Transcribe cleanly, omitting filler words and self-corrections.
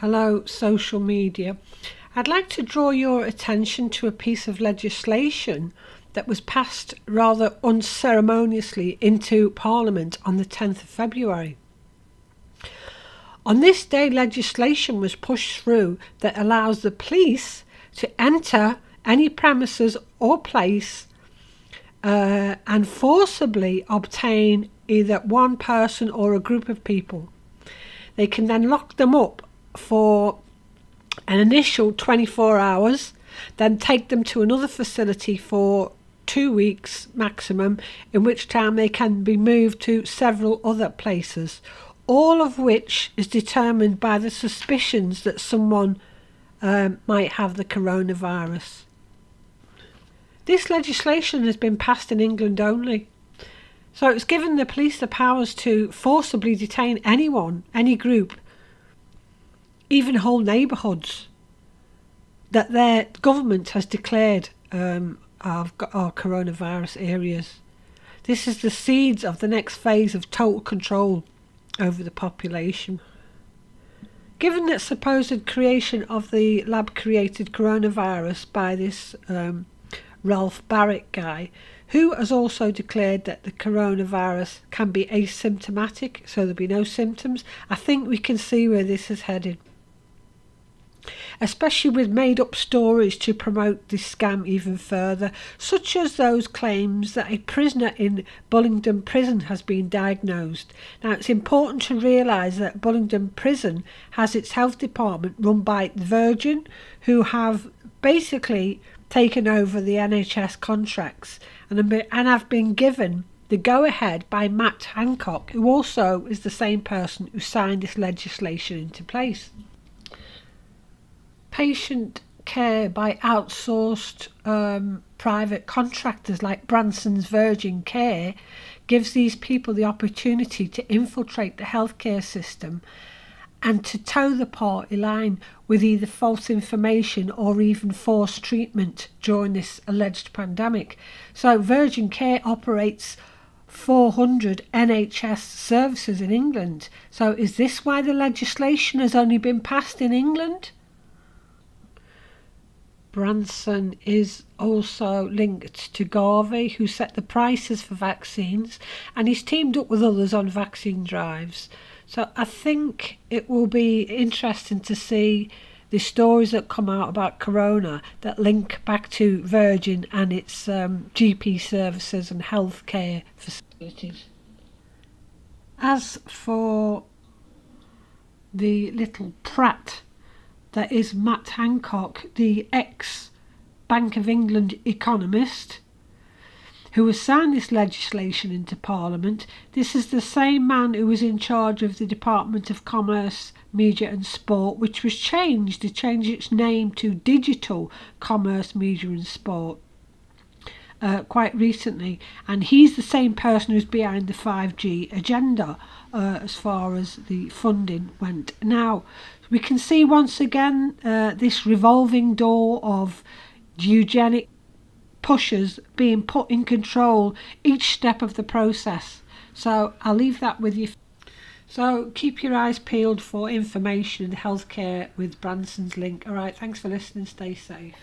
Hello, social media. I'd like to draw your attention to a piece of legislation that was passed rather unceremoniously into Parliament on the 10th of February. On this day, legislation was pushed through that allows the police to enter any premises or place and forcibly obtain either one person or a group of people. They can then lock them up for an initial 24 hours, then take them to another facility for 2 weeks maximum, in which time they can be moved to several other places, all of which is determined by the suspicions that someone might have the coronavirus. This legislation has been passed in England only. So it's given the police the powers to forcibly detain anyone, any group, even whole neighbourhoods that their government has declared are coronavirus areas. This is the seeds of the next phase of total control over the population. Given that supposed creation of the lab-created coronavirus by this Ralph Barrett guy, who has also declared that the coronavirus can be asymptomatic, so there'll be no symptoms, I think we can see where this is headed. Especially with made-up stories to promote this scam even further, such as those claims that a prisoner in Bullingdon Prison has been diagnosed. Now, it's important to realise that Bullingdon Prison has its health department run by Virgin, who have basically taken over the NHS contracts and have been given the go-ahead by Matt Hancock, who also is the same person who signed this legislation into place. Patient care by outsourced private contractors like Branson's Virgin Care gives these people the opportunity to infiltrate the healthcare system and to toe the party line with either false information or even forced treatment during this alleged pandemic. So Virgin Care operates 400 NHS services in England. So is this why the legislation has only been passed in England? Branson is also linked to Garvey, who set the prices for vaccines, and he's teamed up with others on vaccine drives. So I think it will be interesting to see the stories that come out about corona that link back to Virgin and its GP services and healthcare facilities. As for the little prat that is Matt Hancock, the ex-Bank of England economist, who has signed this legislation into Parliament. This is the same man who was in charge of the Department of Commerce, Media and Sport, which was changed. It changed its name to Digital Commerce, Media and Sport quite recently. And he's the same person who's behind the 5G agenda as far as the funding went. Now, we can see once again this revolving door of eugenic pushers being put in control each step of the process. So I'll leave that with you. So keep your eyes peeled for information in healthcare with Branson's link. All right, thanks for listening. Stay safe.